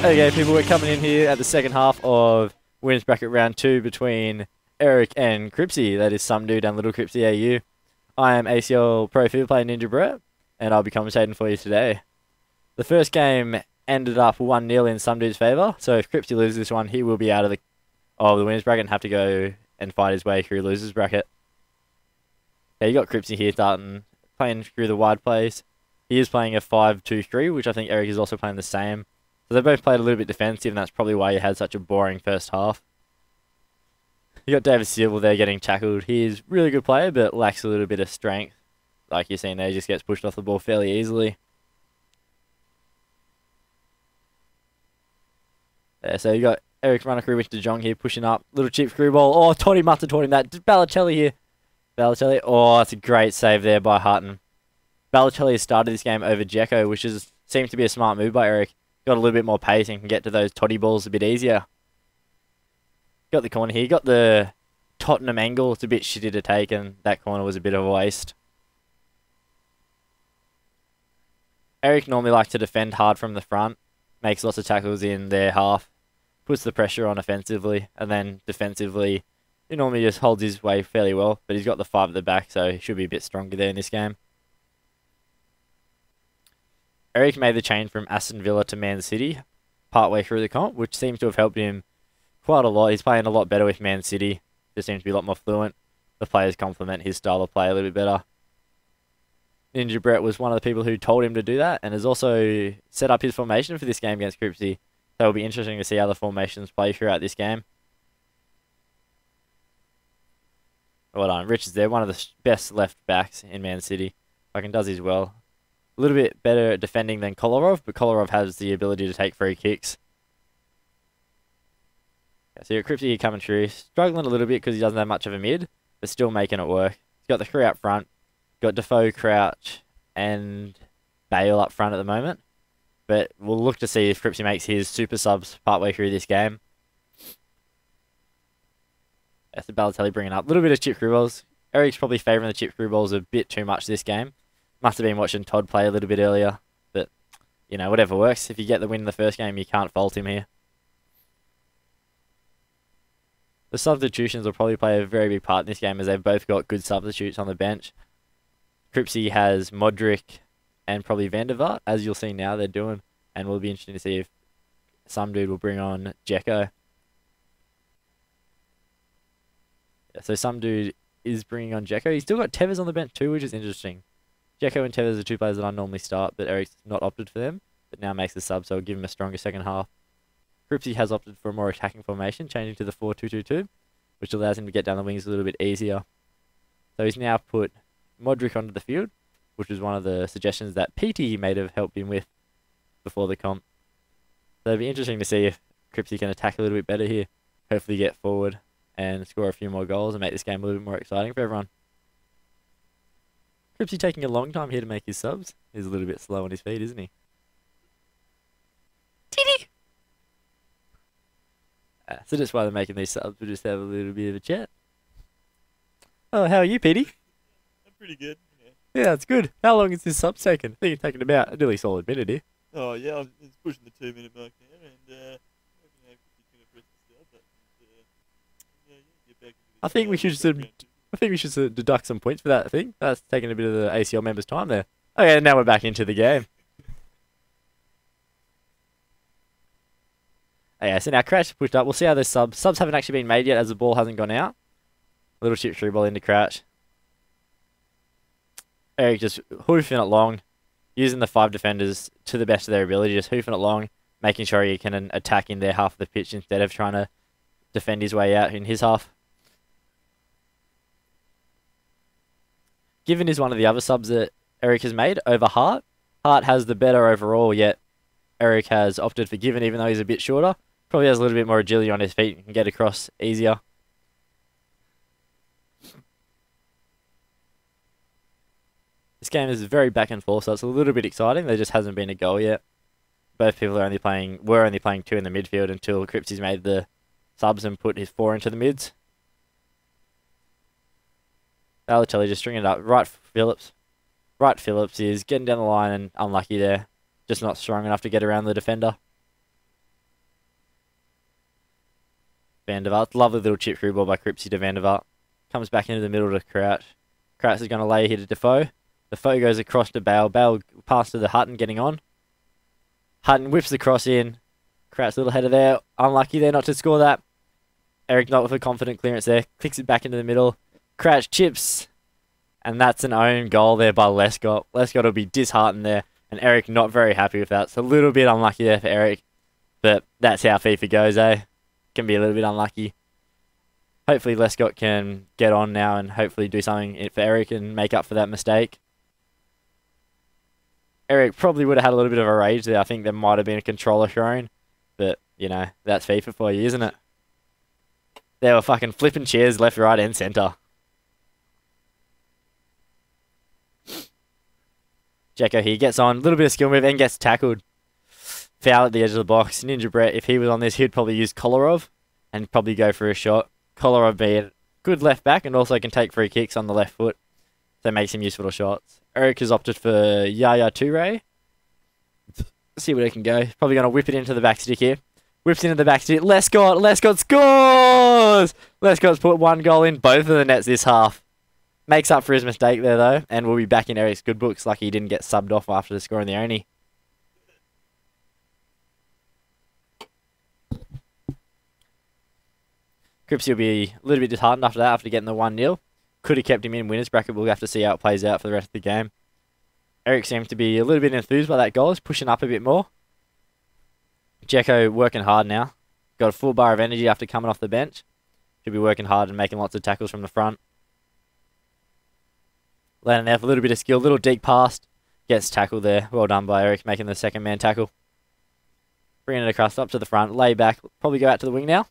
Okay, people, we're coming in here at the second half of Winners Bracket Round 2 between Eric and Cripsy, that is Somedude and Little Cripsy AU. I am ACL Pro FIFA player Ninja Brett, and I'll be commentating for you today. The first game ended up 1-0 in Somedude's favour, so if Cripsy loses this one, he will be out of the Winners Bracket and have to go and fight his way through Losers Bracket. Yeah, you got Cripsy here starting, playing through the wide plays. He is playing a 5-2-3, which I think Eric is also playing the same. So they both played a little bit defensive, and that's probably why you had such a boring first half. You got David Silva there getting tackled. He is a really good player, but lacks a little bit of strength. Like you're seeing there, he just gets pushed off the ball fairly easily. There, so you got Eric running through with De Jong here, pushing up. Little chip screw ball. Oh, Toddy must have taught him that. Balotelli here. Balotelli. Oh, that's a great save there by Hutton. Balotelli has started this game over Dzeko, which seems to be a smart move by Eric. Got a little bit more pace and can get to those toddy balls a bit easier. Got the corner here. Got the Tottenham angle. It's a bit shitty to take, and that corner was a bit of a waste. Eric normally likes to defend hard from the front. Makes lots of tackles in their half. Puts the pressure on offensively, and then defensively, he normally just holds his way fairly well. But he's got the 5 at the back, so he should be a bit stronger there in this game. Eric made the change from Aston Villa to Man City partway through the comp, which seems to have helped him quite a lot. He's playing a lot better with Man City. Just seems to be a lot more fluent. The players complement his style of play a little bit better. Ninja Brett was one of the people who told him to do that, and has also set up his formation for this game against Cripsy. So it'll be interesting to see how the formations play throughout this game. Well done. Rich is there, one of the best left backs in Man City. Fucking does his well. A little bit better at defending than Kolarov, but Kolarov has the ability to take free kicks. Yeah, so you're Cripsy here coming through. Struggling a little bit because he doesn't have much of a mid, but still making it work. He's got the 3 up front. Got Defoe, Crouch, and Bale up front at the moment. But we'll look to see if Cripsy makes his super subs partway through this game. That's the Balotelli bringing up. A little bit of chip through balls. Eric's probably favouring the chip through balls a bit too much this game. Must have been watching Todd play a little bit earlier. But, you know, whatever works. If you get the win in the first game, you can't fault him here. The substitutions will probably play a very big part in this game, as they've both got good substitutes on the bench. Cripsy has Modric and probably Van der Vaart, as you'll see now they're doing. And will be interesting to see if Somedude will bring on Dzeko. Yeah, so Somedude is bringing on Dzeko. He's still got Tevez on the bench too, which is interesting. Dzeko and Tevez are 2 players that I normally start, but Eric's not opted for them, but now makes the sub, so I'll give him a stronger second half. Cripsy has opted for a more attacking formation, changing to the 4-2-2-2, which allows him to get down the wings a little bit easier. So he's now put Modric onto the field, which was one of the suggestions that PT may have helped him with before the comp. So it'll be interesting to see if Cripsy can attack a little bit better here, hopefully get forward and score a few more goals and make this game a little bit more exciting for everyone. Cripsy taking a long time here to make his subs. He's a little bit slow on his feet, isn't he? Titty! So just while they're making these subs, we'll just have a little bit of a chat. Oh, how are you, Petey? I'm pretty good. Yeah, that's good. How long is this sub taken? I think it's taken about a nearly solid minute here. Oh yeah, I'm pushing the 2-minute mark now, and I don't know if you're gonna press the start button. Yeah, get back into the I think we should deduct some points for that thing. That's taking a bit of the ACL members' time there. Okay, now we're back into the game. Okay, so now Crouch pushed up. We'll see how the subs haven't actually been made yet, as the ball hasn't gone out. Little chip through ball into Crouch. Eric just hoofing it long, using the 5 defenders to the best of their ability, just hoofing it long, making sure he can attack in their half of the pitch instead of trying to defend his way out in his half. Given is one of the other subs that Eric has made over Hart. Hart has the better overall, yet Eric has opted for Given, even though he's a bit shorter. Probably has a little bit more agility on his feet and can get across easier. This game is very back and forth, so it's a little bit exciting. There just hasn't been a goal yet. Both people are were only playing 2 in the midfield until Cripsy's made the subs and put his 4 into the mids. Balotelli just stringing it up. Right Phillips is getting down the line and unlucky there. Just not strong enough to get around the defender. Van der Vaart. Lovely little chip through ball by Cripsy to Van der Vaart. Comes back into the middle to Crouch. Crouch is going to lay here to Defoe. Defoe goes across to Bale. Bale pass to the Hutton, getting on. Hutton whips the cross in. Crouch little header there. Unlucky there not to score that. Eric not with a confident clearance there. Clicks it back into the middle. Crouch chips. And that's an own goal there by Lescott. Lescott will be disheartened there. And Eric not very happy with that. It's a little bit unlucky there for Eric. But that's how FIFA goes, eh? Can be a little bit unlucky. Hopefully Lescott can get on now and hopefully do something for Eric and make up for that mistake. Eric probably would have had a little bit of a rage there. I think there might have been a controller thrown. But, you know, that's FIFA for you, isn't it? They were fucking flipping chairs left, right, and centre. Jacko here gets on. A little bit of skill move and gets tackled. Foul at the edge of the box. Ninja Brett, if he was on this, he'd probably use Kolarov and probably go for a shot. Kolarov being good left back and also can take free kicks on the left foot. So it makes him useful to shots. Eric has opted for Yaya Toure. See where he can go. Probably going to whip it into the back stick here. Whips into the back stick. Lescott scores! Lescott's put one goal in both of the nets this half. Makes up for his mistake there, though. And we'll be back in Eric's good books. Lucky he didn't get subbed off after scoring the only. Cripsy will be a little bit disheartened after that, after getting the 1-0. Could have kept him in winners bracket. We'll have to see how it plays out for the rest of the game. Eric seems to be a little bit enthused by that goal. He's pushing up a bit more. Jacko working hard now. Got a full bar of energy after coming off the bench. Should be working hard and making lots of tackles from the front. Landing there for a little bit of skill. Little deep pass. Gets tackled there. Well done by Eric, making the second man tackle. Bringing it across up to the front. Lay back. Probably go out to the wing now.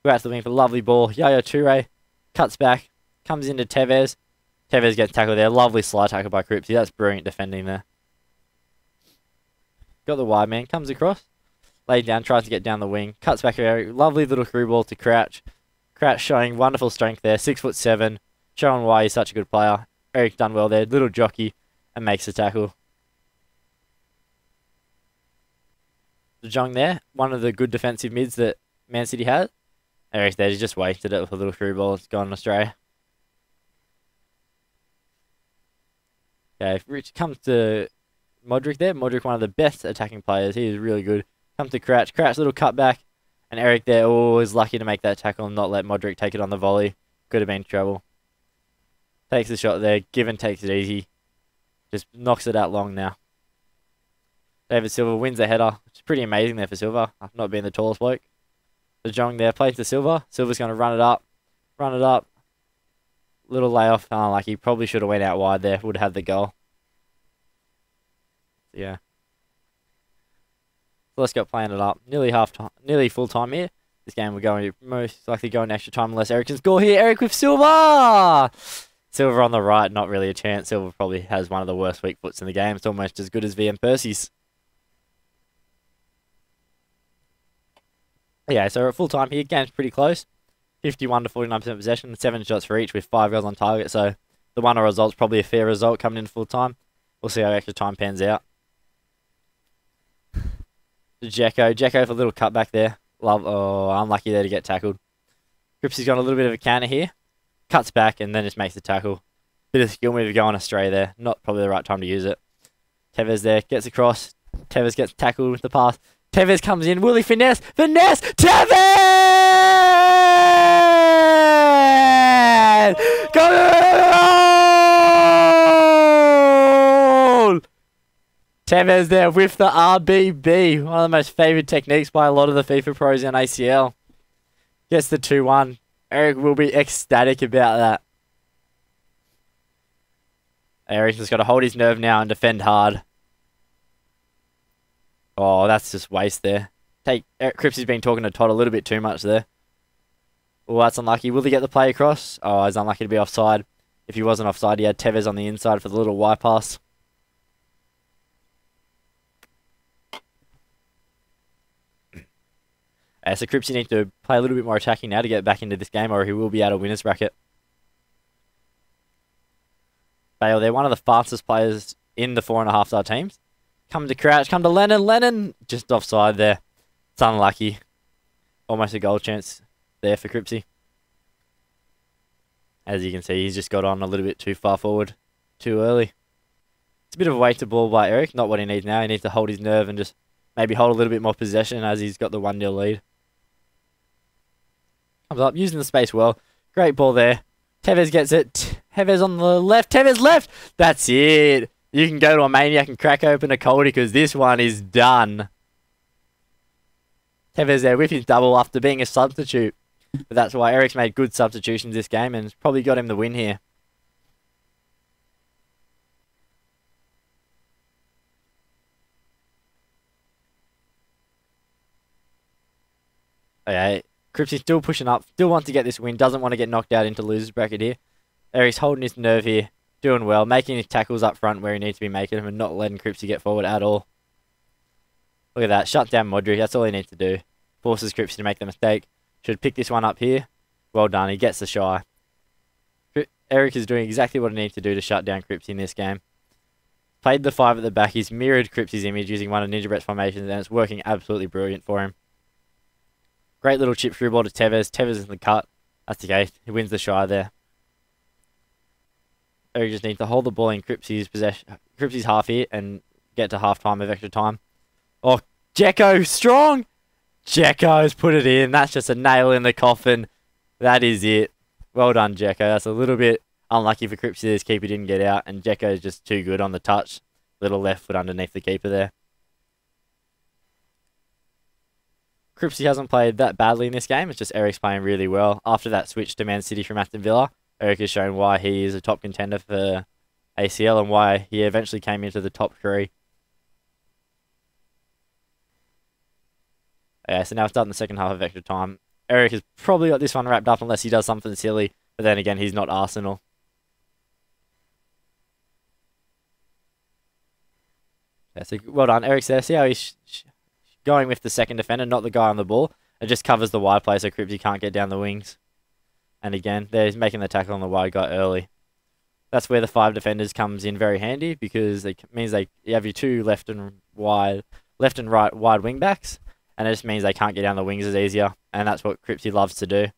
Go out to the wing for the lovely ball. Yaya Toure cuts back. Comes into Tevez. Tevez gets tackled there. Lovely slide tackle by Cripsy. That's brilliant defending there. Got the wide man. Comes across. Laid down. Tries to get down the wing. Cuts back to Eric. Lovely little through ball to Crouch. Crouch showing wonderful strength there. 6'7". Showing why he's such a good player. Eric done well there. Little jockey. And makes the tackle. De Jong there. One of the good defensive mids that Man City had. Eric there. He just wasted it with a little through ball. It's gone astray. Okay, Rich comes to Modric there. Modric, one of the best attacking players. He is really good. Comes to Crouch. Crouch, little cutback. And Eric there, always lucky to make that tackle and not let Modric take it on the volley. Could have been trouble. Takes the shot there. Given takes it easy. Just knocks it out long now. David Silva wins the header. It's pretty amazing there for Silva. Not being the tallest bloke. De Jong there plays to Silva. Silva's going to run it up. Run it up. Little layoff. Like he probably should have went out wide there. Would have had the goal. Yeah. So let's go playing it up. Nearly half time. Nearly full time here. This game we're going to most likely go in extra time unless Eric can score here. Eric with Silva! Silva on the right. Not really a chance. Silva probably has one of the worst weak foots in the game. It's almost as good as VM Percy's. Yeah, so we're at full time here. Game's pretty close. 51 to 49% possession. 7 shots for each with 5 goals on target. So the 1-0 result's probably a fair result coming in full time. We'll see how extra time pans out. Jacko for a little cutback there. Unlucky there to get tackled. Cripsy's got a little bit of a counter here. Cuts back and then just makes the tackle. Bit of skill move going astray there. Not probably the right time to use it. Tevez there. Gets across. Tevez gets tackled with the pass. Tevez comes in. Will he finesse? Finesse! Tevez! Goal! Tevez there with the RBB. One of the most favoured techniques by a lot of the FIFA pros in ACL. Gets the 2-1. Eric will be ecstatic about that. Eric's just got to hold his nerve now and defend hard. Oh, that's just waste there. Cripsy's been talking to Todd a little bit too much there. Oh, that's unlucky. Will he get the play across? Oh, he's unlucky to be offside. If he wasn't offside, he had Tevez on the inside for the little Y pass. So Cripsy needs to play a little bit more attacking now to get back into this game, or he will be out of winners bracket. Bale, they're one of the fastest players in the 4.5-star teams. Come to Crouch, come to Lennon. Lennon just offside there. It's unlucky. Almost a goal chance. there for Cripsy. As you can see, he's just got on a little bit too far forward, too early. It's a bit of a wasted ball by Eric, not what he needs now. He needs to hold his nerve and just maybe hold a little bit more possession as he's got the 1-0 lead. Comes up, using the space well. Great ball there. Tevez gets it. Tevez on the left. Tevez left. That's it. You can go to a maniac and crack open a coldie because this one is done. Tevez there with his double after being a substitute. But that's why Eric's made good substitutions this game and probably got him the win here. Okay, Cripsy's still pushing up, still wants to get this win, doesn't want to get knocked out into loser's bracket here. Eric's holding his nerve here, doing well, making his tackles up front where he needs to be making them and not letting Cripsy get forward at all. Look at that, shut down Modric, that's all he needs to do. Forces Cripsy to make the mistake. Should pick this one up here. Well done, he gets the shy. Eric is doing exactly what he needs to do to shut down Cripsy in this game. Played the 5 at the back, he's mirrored Cripsy's image using one of Ninja Brett's formations and it's working absolutely brilliant for him. Great little chip through ball to Tevez. Tevez is in the cut. That's okay. He wins the shy there. Eric just needs to hold the ball in Cripsy's possession, Cripsy's half here and get to half time of extra time. Oh, Jekko strong. Jekko's put it in. That's just a nail in the coffin. That is it. Well done, Jekko. That's a little bit unlucky for Cripsy. His keeper didn't get out and Jekko is just too good on the touch. Little left foot underneath the keeper there. Cripsy hasn't played that badly in this game. It's just Eric's playing really well. After that switch to Man City from Aston Villa, Eric has shown why he is a top contender for ACL and why he eventually came into the top 3. Yeah, so now it's done the second half of extra time. Eric has probably got this one wrapped up unless he does something silly. But then again, he's not Arsenal. Yeah, so well done, Eric's there. See how he's going with the second defender, not the guy on the ball. It just covers the wide play so Cripsy can't get down the wings. And again, there he's making the tackle on the wide guy early. That's where the 5 defenders comes in very handy because it means you have your 2 left and right wide wing backs, and it just means they can't get down the wings as easier. And that's what Cripsy loves to do.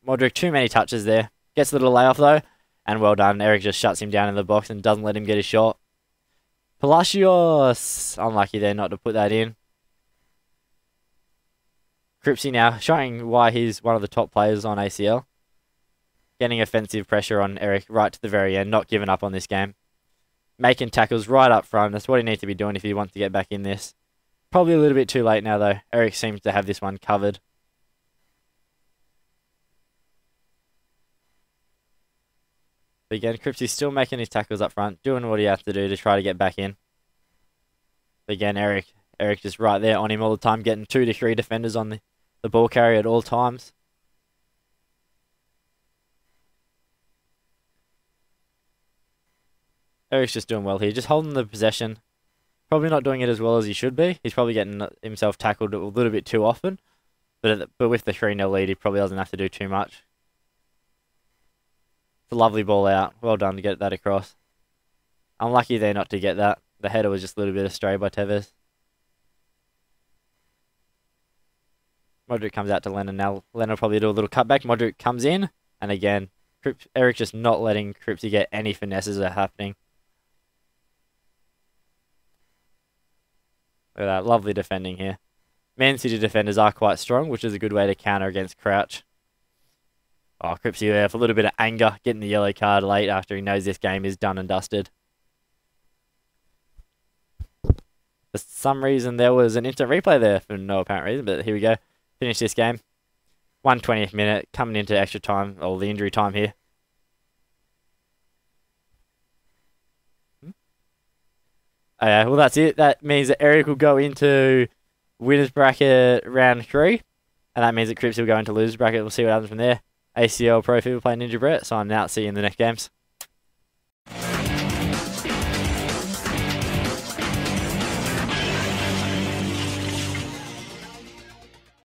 Modric, too many touches there. Gets a little layoff though, and well done. Eric just shuts him down in the box and doesn't let him get his shot. Palacios, unlucky there not to put that in. Cripsy now showing why he's one of the top players on ACL. Getting offensive pressure on Eric right to the very end, not giving up on this game. Making tackles right up front, that's what he needs to be doing if he wants to get back in this. Probably a little bit too late now though. Eric seems to have this one covered. But again, Cripsy's still making his tackles up front, doing what he has to do to try to get back in. But again, Eric just right there on him all the time, getting 2 to 3 defenders on the ball carrier at all times. Eric's just doing well here, just holding the possession. Probably not doing it as well as he should be. He's probably getting himself tackled a little bit too often. But with the 3-0 lead, he probably doesn't have to do too much. It's a lovely ball out. Well done to get that across. Unlucky there not to get that. The header was just a little bit astray by Tevez. Modric comes out to Lennon now. Lennon will probably do a little cutback. Modric comes in. And again, Eric just not letting Cripsy get any finesses that are happening. Look at that. Lovely defending here. Man City defenders are quite strong, which is a good way to counter against Crouch. Oh, Cripsy there for a little bit of anger, getting the yellow card late after he knows this game is done and dusted. For some reason, there was an instant replay there for no apparent reason, but here we go. Finish this game. 120th minute, coming into extra time, or the injury time here. Okay, well that's it. That means that Eric will go into winners bracket round 3, and that means that Cripsy will go into losers bracket. We'll see what happens from there. ACL Pro FIFA playing Ninja Brett, signing out. See you in the next games.